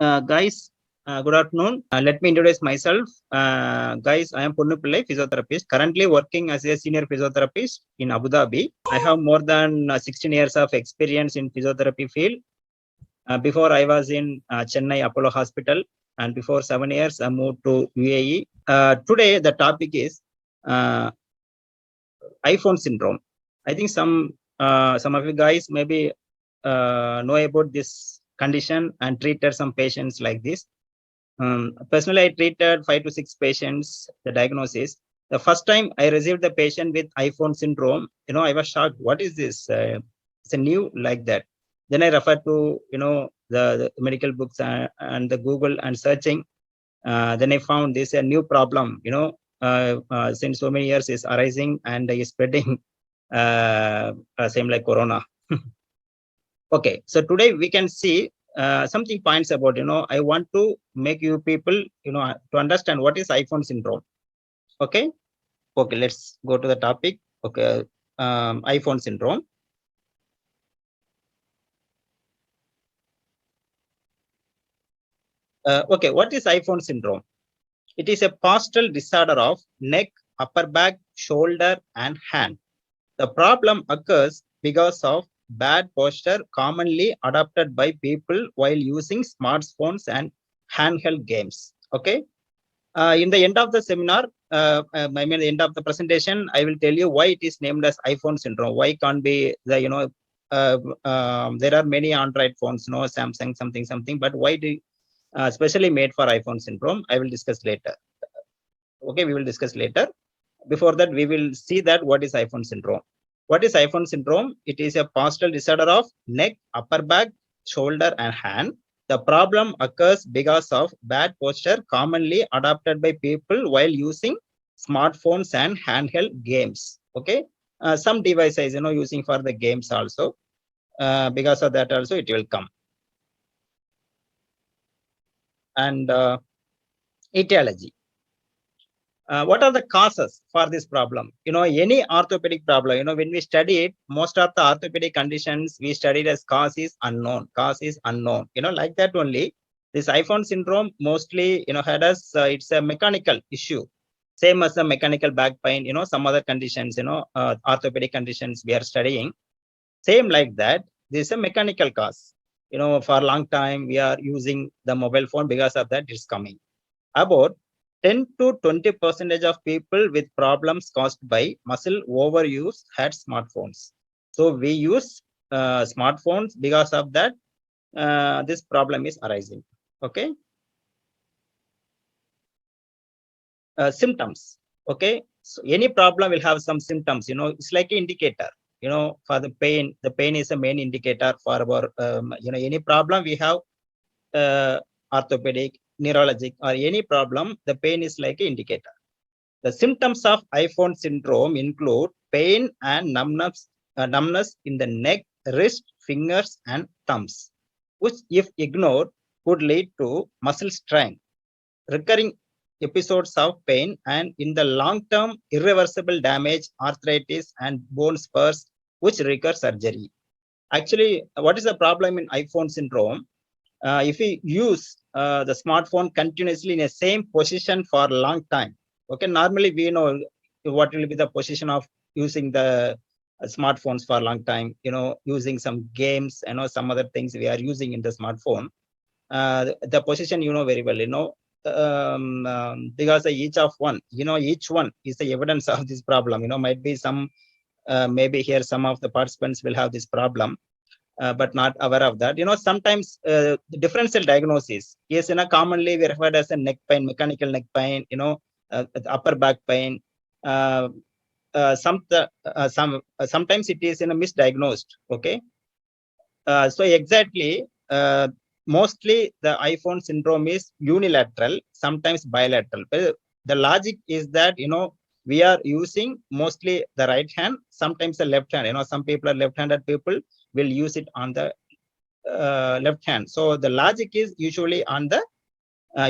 Guys, good afternoon. Let me introduce myself. Guys, I am Pillai, physiotherapist, currently working as a senior physiotherapist in Abu Dhabi. I have more than 16 years of experience in physiotherapy field. Before I was in Chennai Apollo Hospital, and before 7 years I moved to UAE. Today the topic is iPhone syndrome. I think some of you guys maybe know about this condition and treated some patients like this. Personally, I treated 5 to 6 patients. The diagnosis. The first time I received the patient with iPhone syndrome, I was shocked. What is this? It's a new like that. Then I referred to the medical books and the Google and searching. Then I found this a new problem. Since so many years is arising and is spreading, same like Corona. Okay, so today we can see something points about, I want to make you people, to understand what is iPhone syndrome. Okay, let's go to the topic. Okay, iPhone syndrome. Okay, what is iPhone syndrome? It is a postural disorder of neck, upper back, shoulder, and hand. The problem occurs because of bad posture commonly adopted by people while using smartphones and handheld games. Okay. In the end of the seminar, I mean, the end of the presentation, I will tell you why it is named as iPhone syndrome. Why can't be the, there are many Android phones, Samsung, something, but why do specially made for iPhone syndrome? I will discuss later. Okay, we will discuss later. Before that, we will see that what is iPhone syndrome. What is iPhone syndrome? It is a postural disorder of neck, upper back, shoulder, and hand. The problem occurs because of bad posture commonly adopted by people while using smartphones and handheld games. Okay, some devices, using for the games also. Because of that also it will come. And etiology. What are the causes for this problem? Any orthopedic problem, when we study it, most of the orthopedic conditions we studied as cause is unknown. Like that only. This iPhone syndrome mostly, had us, it's a mechanical issue. Same as the mechanical back pain, some other conditions, orthopedic conditions we are studying. Same like that, this is a mechanical cause. For a long time we are using the mobile phone, because of that it's coming. About 10 to 20% of people with problems caused by muscle overuse had smartphones. So we use smartphones, because of that this problem is arising. Okay. Symptoms. Okay, so any problem will have some symptoms. It's like an indicator. For the pain is a main indicator for our any problem we have, orthopedic, neurologic, or any problem, the pain is like an indicator. The symptoms of iPhone syndrome include pain and numbness in the neck, wrist, fingers, and thumbs, which, if ignored, could lead to muscle strain, recurring episodes of pain, and in the long term, irreversible damage, arthritis, and bone spurs, which require surgery. Actually, what is the problem in iPhone syndrome? If we use the smartphone continuously in the same position for a long time, okay, normally we know what will be the position of using the smartphones for a long time, using some games, some other things we are using in the smartphone. The position, very well, because each one is the evidence of this problem. Might be some, maybe here some of the participants will have this problem, but not aware of that. Sometimes the differential diagnosis is, commonly we referred as a neck pain, mechanical neck pain, upper back pain. Sometimes it is misdiagnosed. Okay. So exactly, mostly the iPhone syndrome is unilateral, sometimes bilateral. But the logic is that, we are using mostly the right hand, sometimes the left hand. Some people are left-handed people will use it on the left hand. So the logic is usually on the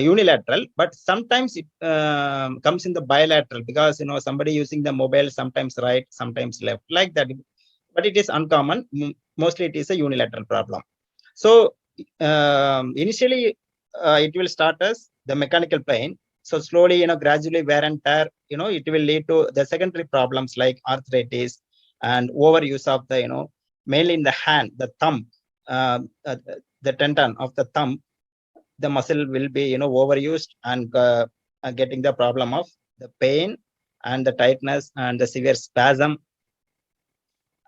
unilateral, but sometimes it comes in the bilateral, because somebody using the mobile, sometimes right, sometimes left, like that. But it is uncommon. Mostly it is a unilateral problem. So initially it will start as the mechanical pain. So slowly, gradually wear and tear, it will lead to the secondary problems like arthritis and overuse of the, mainly in the hand, the thumb, the tendon of the thumb, the muscle will be, overused and getting the problem of the pain and the tightness and the severe spasm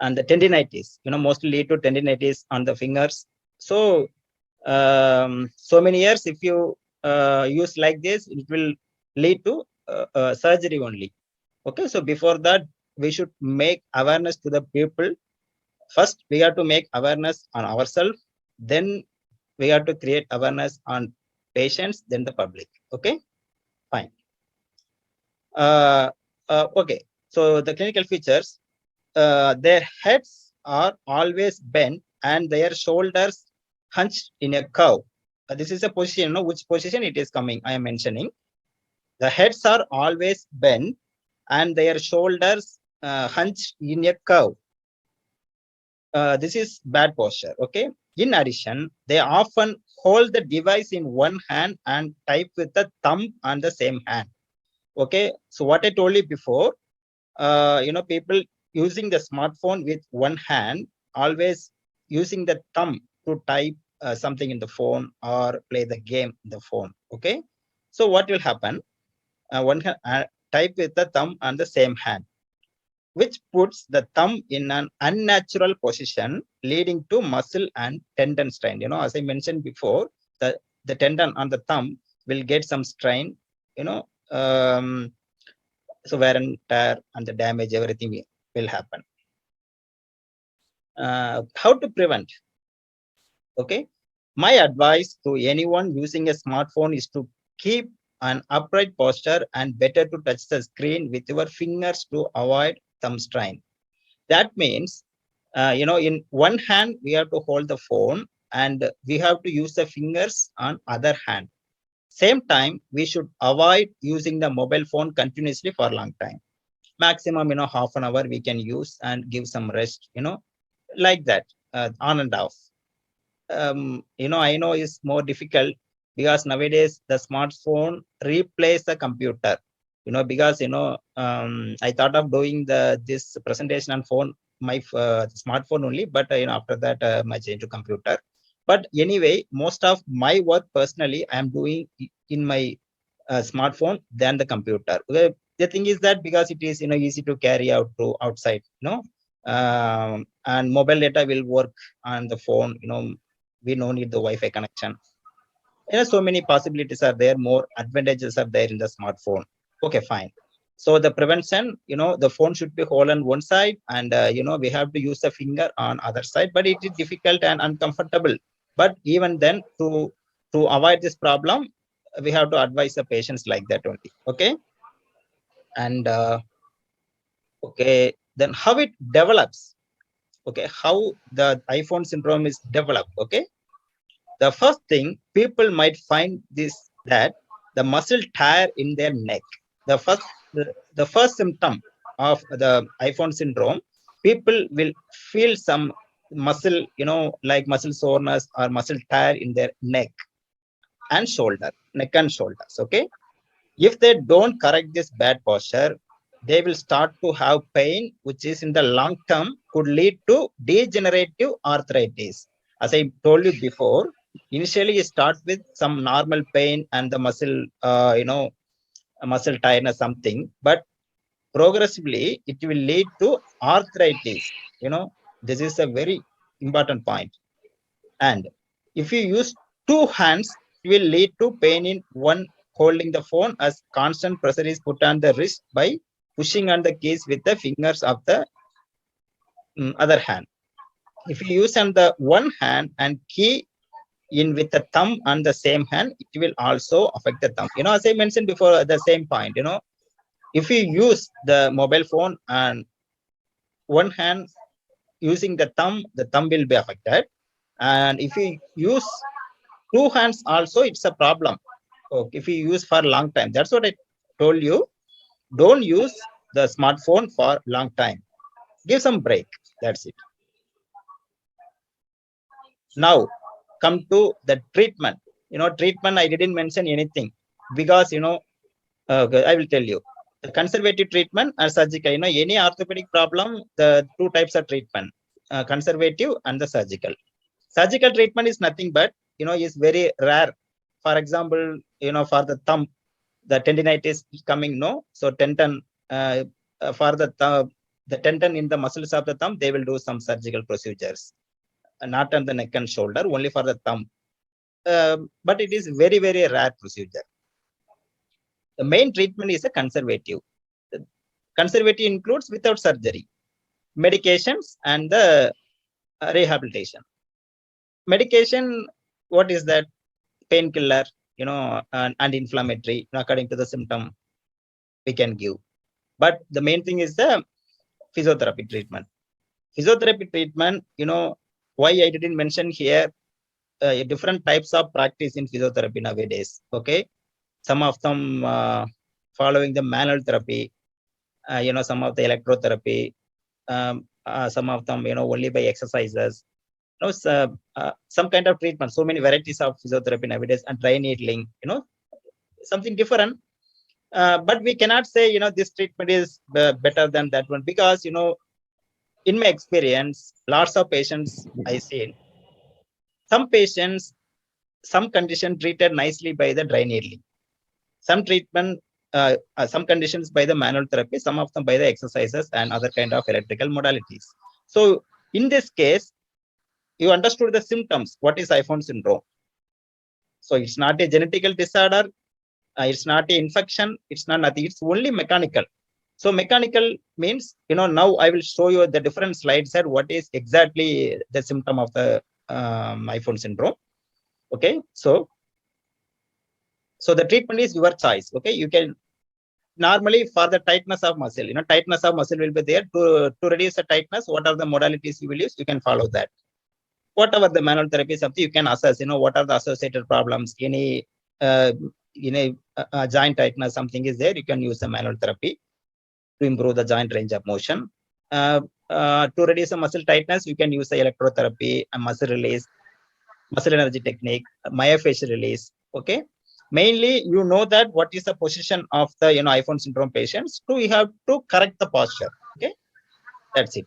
and the tendinitis, mostly lead to tendinitis on the fingers. So so many years, if you use like this, it will lead to surgery only. Okay, so before that, we should make awareness to the people. First, we have to make awareness on ourselves. Then we have to create awareness on patients, then the public. Okay, fine. Okay, so the clinical features, their heads are always bent and their shoulders hunched in a curve. This is a position, which position it is coming, I am mentioning. The heads are always bent and their shoulders hunched in a curve. This is bad posture, okay? In addition, they often hold the device in one hand and type with the thumb on the same hand. Okay, so what I told you before, people using the smartphone with one hand, always using the thumb to type something in the phone or play the game in the phone. Okay, so what will happen? One hand, type with the thumb on the same hand, which puts the thumb in an unnatural position, leading to muscle and tendon strain. As I mentioned before, the tendon on the thumb will get some strain. So wear and tear and the damage, everything will happen. How to prevent? Okay, my advice to anyone using a smartphone is to keep an upright posture and better to touch the screen with your fingers to avoid thumb strain. That means, in one hand we have to hold the phone and we have to use the fingers on other hand. Same time, we should avoid using the mobile phone continuously for a long time. Maximum, half an hour we can use and give some rest, like that, on and off. I know it's more difficult because nowadays the smartphone replace the computer, because, I thought of doing this presentation on phone, my smartphone only, but, after that, I changed to computer. But anyway, most of my work personally, I am doing in my smartphone than the computer. The thing is that because it is, easy to carry out to outside, and mobile data will work on the phone, we no need the Wi-Fi connection. So many possibilities are there, more advantages are there in the smartphone. Okay, fine. So the prevention, the phone should be held on one side and, we have to use the finger on other side, but it is difficult and uncomfortable. But even then, to avoid this problem, we have to advise the patients like that only. Okay. And, okay, then how it develops. Okay, how the iPhone syndrome is developed. Okay, the first thing people might find this, that the muscle tear in their neck. The first symptom of the iPhone syndrome, people will feel some muscle, like muscle soreness or muscle tear in their neck and shoulders. Okay, if they don't correct this bad posture, they will start to have pain, which is in the long term could lead to degenerative arthritis. As I told you before, initially you start with some normal pain and the muscle, muscle tiredness, something, but progressively it will lead to arthritis. This is a very important point. And if you use two hands, it will lead to pain in one holding the phone, as constant pressure is put on the wrist by pushing on the keys with the fingers of the other hand. If you use on the one hand and key in with the thumb on the same hand, it will also affect the thumb. As I mentioned before, the same point, if you use the mobile phone and one hand using the thumb will be affected. And if you use two hands also, it's a problem. Okay, if you use for a long time, that's what I told you. Don't use the smartphone for long time. Give some break. That's it. Now come to the treatment. treatment, I didn't mention anything because, I will tell you. The conservative treatment or surgical, any orthopedic problem, the two types of treatment, conservative and the surgical. Surgical treatment is nothing but, is very rare. For example, for the thumb, the tendinitis is coming, no? So tendon, for the tendon in the muscles of the thumb, they will do some surgical procedures, not on the neck and shoulder, only for the thumb. But it is very, very rare procedure. The main treatment is a conservative. The conservative includes without surgery, medications and the rehabilitation. Medication, what is that? Painkiller, and anti-inflammatory, according to the symptom we can give. But the main thing is the physiotherapy treatment. Physiotherapy treatment, why I didn't mention here, different types of practice in physiotherapy nowadays. Okay, some of them following the manual therapy, some of the electrotherapy, some of them, only by exercises. Some kind of treatment. So many varieties of physiotherapy nowadays, and dry needling, something different. But we cannot say, this treatment is better than that one, because, in my experience, lots of patients I seen, some patients, some condition treated nicely by the dry needling, some treatment, some conditions by the manual therapy, some of them by the exercises and other kind of electrical modalities. So in this case, you understood the symptoms. What is iPhone syndrome? So it's not a genetical disorder, it's not an infection, it's not nothing, it's only mechanical. So mechanical means, now I will show you the different slides that what is exactly the symptom of the iPhone syndrome. Okay, so the treatment is your choice. Okay, you can normally, for the tightness of muscle, tightness of muscle will be there. To reduce the tightness, what are the modalities you will use? You can follow that. Whatever the manual therapy is, you can assess, what are the associated problems. Any joint tightness, something is there, you can use the manual therapy to improve the joint range of motion. To reduce the muscle tightness, you can use the electrotherapy, muscle release, muscle energy technique, myofascial release. Okay, mainly, that what is the position of the iPhone syndrome patients, you have to correct the posture. Okay, that's it.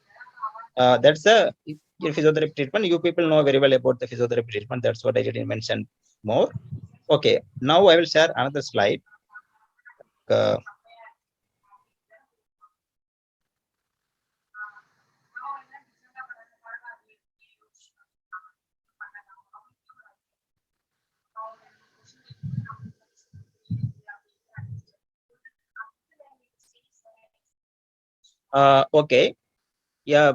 That's the physiotherapy treatment. You people know very well about the physiotherapy treatment. That's what I didn't mention more. Okay, now I will share another slide. Okay, yeah.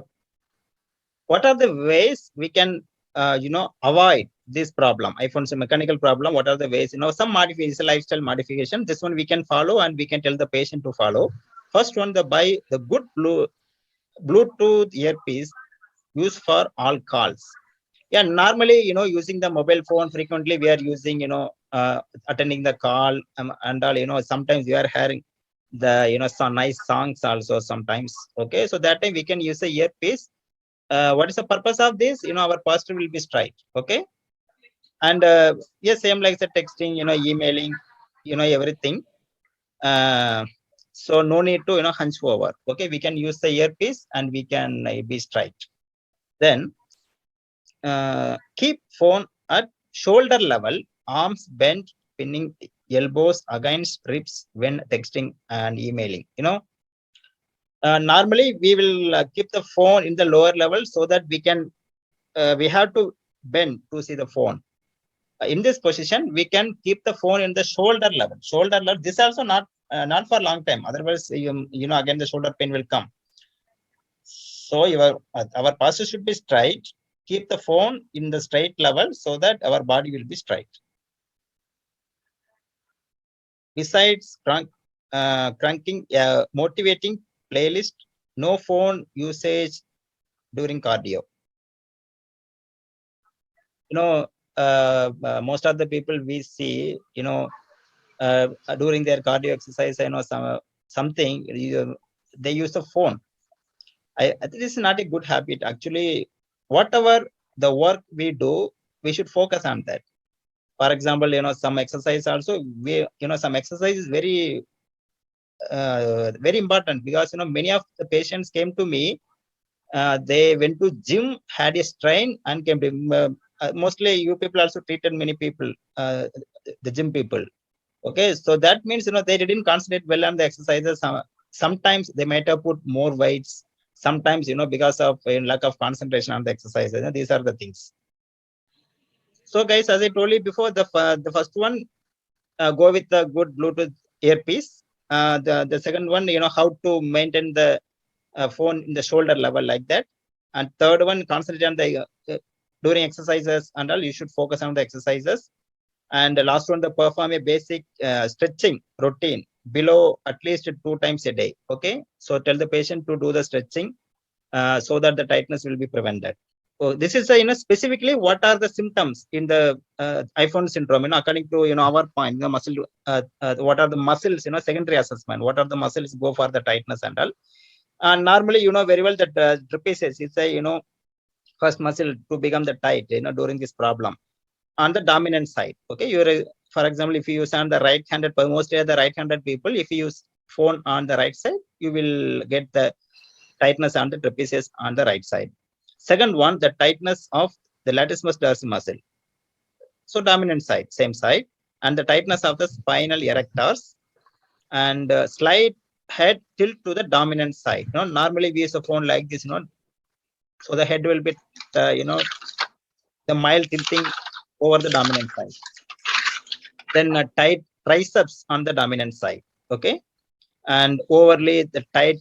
What are the ways we can avoid this problem, iPhone's mechanical problem? What are the ways? Some modification, lifestyle modification. This one we can follow, and we can tell the patient to follow. First one, buy the good Bluetooth earpiece used for all calls. Yeah, normally, using the mobile phone frequently, we are using, attending the call, and all, sometimes we are hearing the, some nice songs also sometimes. Okay, so that time we can use the earpiece. What is the purpose of this? Our posture will be straight. Okay, and yes, same like the texting, emailing, everything. So no need to hunch over. Okay, we can use the earpiece and we can be straight. Then keep phone at shoulder level, arms bent, pinning elbows against ribs when texting and emailing. Normally we will keep the phone in the lower level, so that we can we have to bend to see the phone. In this position, we can keep the phone in the shoulder level. Shoulder level. This also not for long time. Otherwise, again the shoulder pain will come. So our posture should be straight. Keep the phone in the straight level, so that our body will be straight. Besides cranking, motivating playlist, no phone usage during cardio. Most of the people we see, during their cardio exercise, something they use the phone. I think this is not a good habit. Actually, whatever the work we do, we should focus on that. For example, some exercise also, some exercise is very very important, because many of the patients came to me, they went to gym, had a strain, and came to mostly you people also treated many people, the gym people. Okay, so that means they didn't concentrate well on the exercises. Sometimes they might have put more weights. Sometimes because of lack of concentration on the exercises. These are the things. So guys, as I told you before, the first one, go with the good Bluetooth earpiece. The second one, how to maintain the phone in the shoulder level like that. And third one, concentrate on the during exercises and all. You should focus on the exercises. And the last one, the perform a basic stretching routine below at least 2 times a day. Okay, so tell the patient to do the stretching so that the tightness will be prevented. So this is specifically what are the symptoms in the iPhone syndrome. According to our point, the muscle. What are the muscles? Secondary assessment. What are the muscles go for the tightness and all. And normally, very well that trapezius is a first muscle to become the tight. During this problem on the dominant side. Okay, you're for example, if you use on the right-handed, mostly the right-handed people, if you use phone on the right side, you will get the tightness on the trapezius on the right side. Second one, the tightness of the latissimus dorsi muscle. So dominant side, same side, and the tightness of the spinal erectors, and slight head tilt to the dominant side. Normally we use a phone like this, so the head will be, the mild tilting over the dominant side. Then tight triceps on the dominant side. Okay, and overlay the tight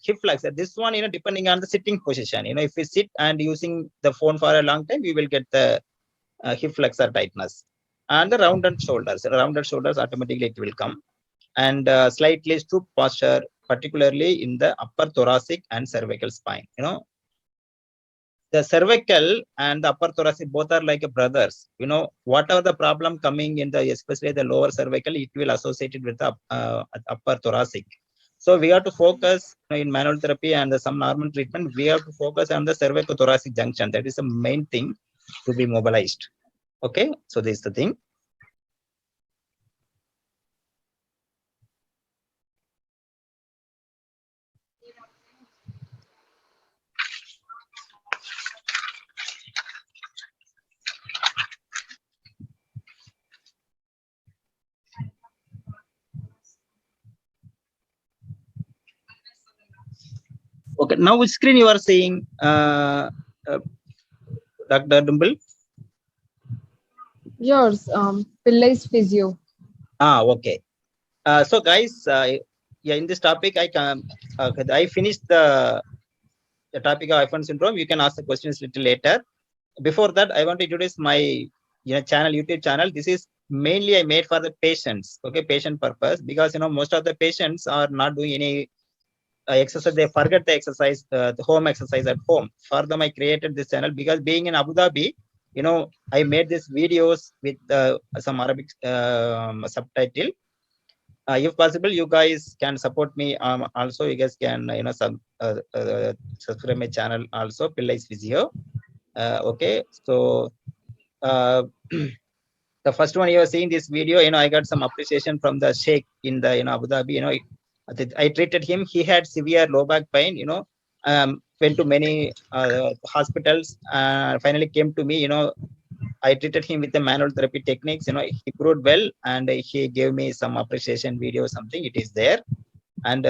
hip flexor. This one, depending on the sitting position. If we sit and using the phone for a long time, we will get the hip flexor tightness. And the rounded shoulders. Rounded shoulders, automatically it will come. And slightly stoop posture, particularly in the upper thoracic and cervical spine. The cervical and the upper thoracic both are like brothers. Whatever the problem coming in the, especially the lower cervical, it will associate it with the upper thoracic. So we have to focus in manual therapy and some normal treatment. We have to focus on the cervico-thoracic junction. That is the main thing to be mobilized. Okay, so this is the thing. Okay, now which screen you are seeing, Dr. Dumble? Yours, Pillai's Physio. Okay. So guys, yeah, in this topic, I finished the topic of iPhone syndrome. You can ask the questions little later. Before that, I want to introduce my channel, YouTube channel. This is mainly I made for the patients. Okay, patient purpose, because most of the patients are not doing any exercise. They forget the exercise, the home exercise at home. For them, I created this channel because being in Abu Dhabi, I made these videos with some Arabic subtitle. If possible, you guys can support me. Also, you guys can subscribe my channel also, Pillai's Physio. Okay, so the first one you are seeing this video, I got some appreciation from the Sheikh in the Abu Dhabi. I treated him. He had severe low back pain. Went to many hospitals. Finally came to me. I treated him with the manual therapy techniques. He proved well, and he gave me some appreciation video. Something it is there, and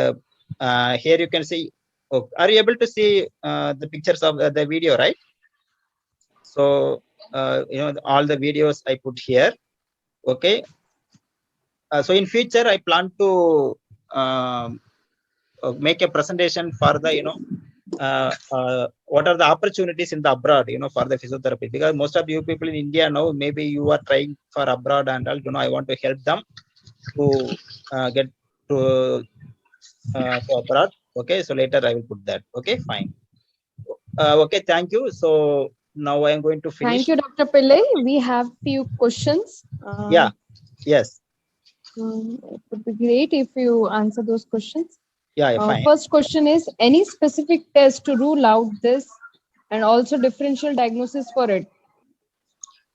here you can see. Oh, are you able to see the pictures of the video, right? So all the videos I put here. Okay. So in future, I plan to make a presentation for the what are the opportunities in the abroad, for the physiotherapy, because most of you people in India now, maybe you are trying for abroad and all, I want to help them to get to abroad. Okay, so later I will put that. Okay, fine. Okay, thank you. So now I am going to finish. Thank you, Dr. Pillai. We have few questions. Yeah. Yes. It would be great if you answer those questions. Yeah, fine. First question is, any specific test to rule out this and also differential diagnosis for it?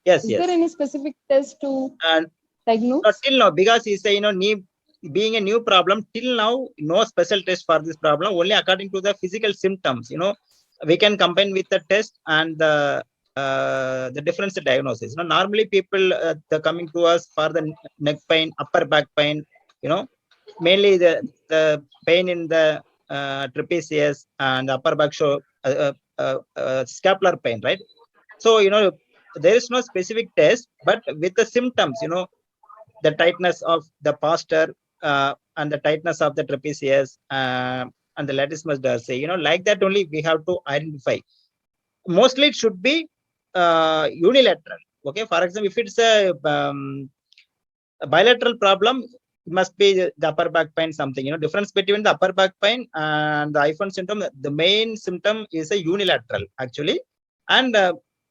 Yes, Is yes. there any specific test to And diagnose? till now, because he say, being a new problem, till now, no special test for this problem, only according to the physical symptoms, we can combine with the test and the difference diagnosis. Normally people they're coming to us for the neck pain, upper back pain, mainly the pain in the trapezius and upper back scapular pain, right? So, there is no specific test, but with the symptoms, the tightness of the posture and the tightness of the trapezius and the latissimus dorsi, like that only we have to identify. Mostly it should be unilateral. Okay, for example, if it's a bilateral problem, it must be the upper back pain something. Difference between the upper back pain and the iPhone symptom. The main symptom is a unilateral actually, and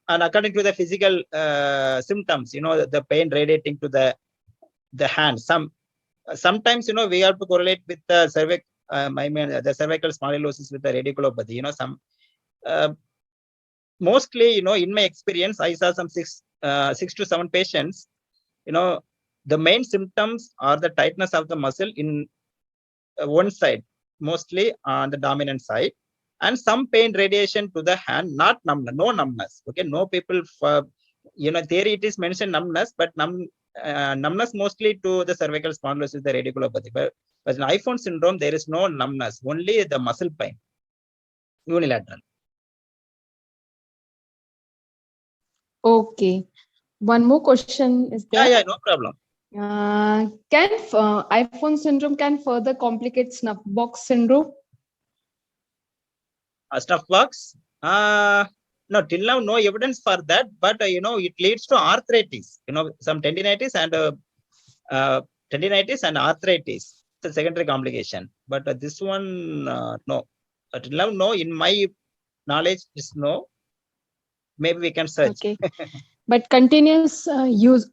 according to the physical symptoms, the pain radiating to the hand. Sometimes we have to correlate with the the cervical spondylosis with the radiculopathy. Mostly, in my experience, I saw some 6 to 7 patients. The main symptoms are the tightness of the muscle in one side, mostly on the dominant side, and some pain radiation to the hand, not numbness, no numbness. Okay, no people for theory it is mentioned numbness, but numbness mostly to the cervical spondylosis, the radiculopathy. But in iPhone syndrome, there is no numbness, only the muscle pain, unilateral. Okay. One more question is there. Yeah, no problem. Can iPhone syndrome can further complicate snuff box syndrome? Stuff box. No, till now no evidence for that, but it leads to arthritis. Some tendinitis and arthritis. It's a secondary complication. But this one, no. Till now, no. In my knowledge, is no. Maybe we can search. Okay. But continuous use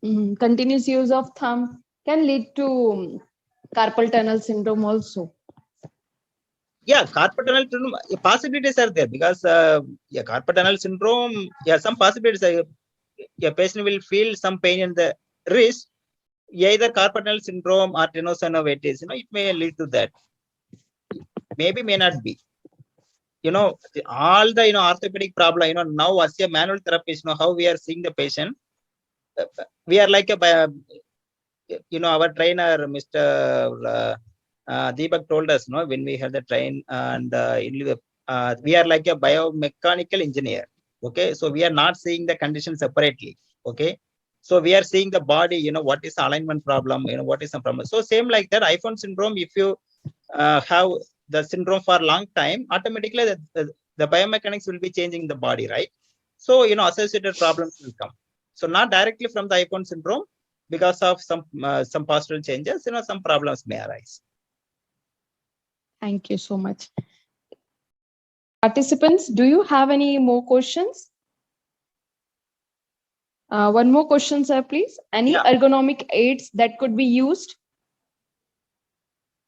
of thumb can lead to carpal tunnel syndrome also. Yeah, carpal tunnel syndrome possibilities are there because carpal tunnel syndrome, some possibilities. A patient will feel some pain in the wrist, either carpal tunnel syndrome or tenosynovitis. It may lead to that. Maybe, may not be. All the orthopedic problem. Now as a manual therapist, how we are seeing the patient, we are like our trainer, Mr. Deepak told us, when we had the train, and we are like a biomechanical engineer. Okay, so we are not seeing the condition separately. Okay, so we are seeing the body. What is the alignment problem? What is the problem? So same like that, iPhone syndrome. If you have the syndrome for a long time, automatically the biomechanics will be changing the body, right? So associated problems will come. So not directly from the iPhone syndrome, because of some postural changes, some problems may arise. Thank you so much. Participants, do you have any more questions? One more question, sir, please. Any ergonomic aids that could be used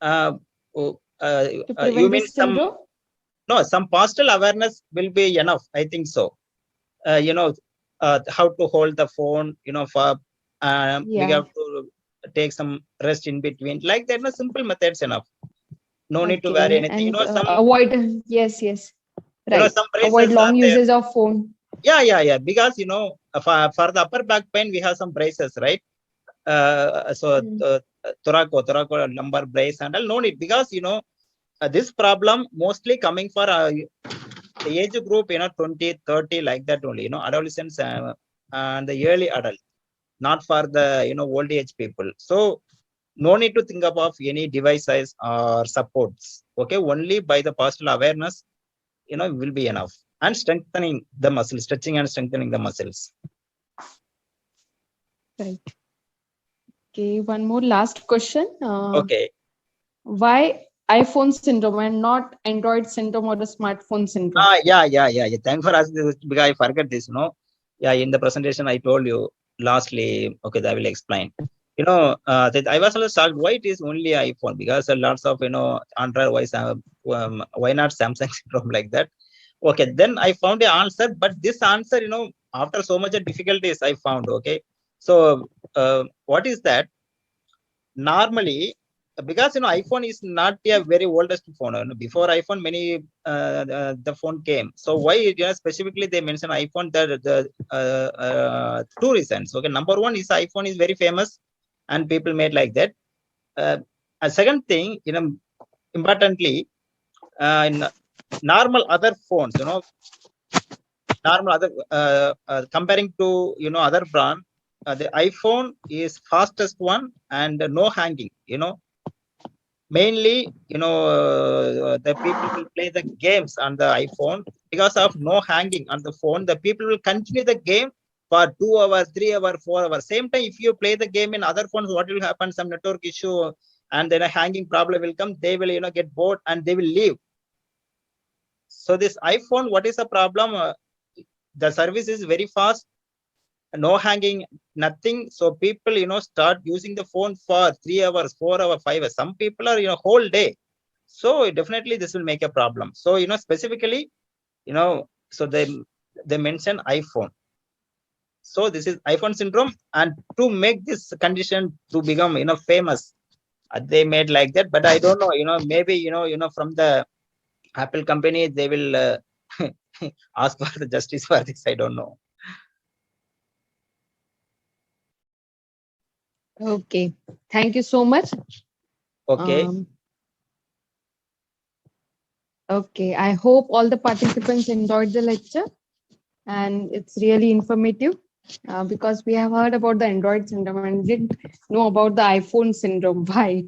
to prevent you mean this syndrome? some postural awareness will be enough, I think so. How to hold the phone, for we have to take some rest in between, like that. Simple methods enough. No need to wear anything. And Some avoid, yes, right. Some Avoid braces long are there. uses of phone. Yeah. Because for the upper back pain, we have some braces, right? So thoraco lumbar brace and all. No need, because this problem mostly coming for the age group, 20, 30, like that only. Adolescents and the early adult, not for the old age people. So no need to think of any devices or supports. Okay, only by the postural awareness, will be enough, and strengthening the muscles, stretching and strengthening the muscles. Right. Okay, one more last question. Okay. Why iPhone syndrome and not Android syndrome or the smartphone syndrome? Yeah. Thanks for asking this, because I forget this. Yeah, in the presentation I told you lastly. Okay, I will explain. That I was also shocked why it is only iPhone, because lots of Android, why not Samsung syndrome, like that. Okay, then I found the answer, but this answer after so much of difficulties, I found. Okay, so what is that? Normally, because iPhone is not a very oldest phone. Before iPhone, many the phone came. So why specifically they mention iPhone? The two reasons. Okay, number one is iPhone is very famous, and people made like that. A second thing, importantly, in normal other phones, normal other comparing to other brand, the iPhone is fastest one and no hanging. Mainly, the people will play the games on the iPhone because of no hanging on the phone. The people will continue the game for 2 hours, 3 hours, 4 hours. Same time, if you play the game in other phones, what will happen? Some network issue and then a hanging problem will come. They will, get bored and they will leave. So this iPhone, what is the problem? The service is very fast, no hanging, nothing. So people, start using the phone for 3 hours, 4 hours, 5 hours. Some people are, whole day. So definitely this will make a problem. So, specifically, so they mention iPhone. So this is iPhone syndrome. And to make this condition to become, famous, they made like that. But I don't know, maybe, from the Apple company, they will ask for the justice for this. I don't know. Okay. Thank you so much. Okay. Okay. I hope all the participants enjoyed the lecture, and it's really informative because we have heard about the Android syndrome and didn't know about the iPhone syndrome. Why?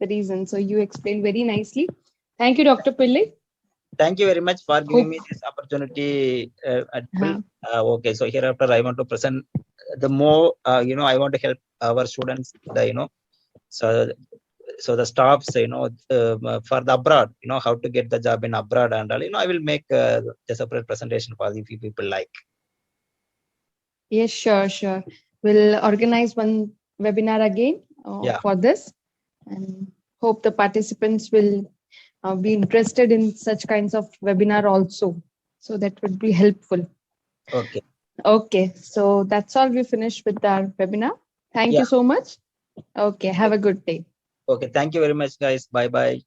The reason. So you explained very nicely. Thank you, Dr. Pillai. Thank you very much for giving me this opportunity. Okay, so hereafter I want to present the more, I want to help our students, so the staffs, for the abroad, how to get the job in abroad and all, I will make the separate presentation for if you people like. Yes, sure. We'll organize one webinar again for this, and hope the participants will be interested in such kinds of webinar also. So that would be helpful. Okay. Okay, so that's all. We finished with our webinar. Thank you so much. Okay, have a good day. Okay, thank you very much, guys. Bye-bye.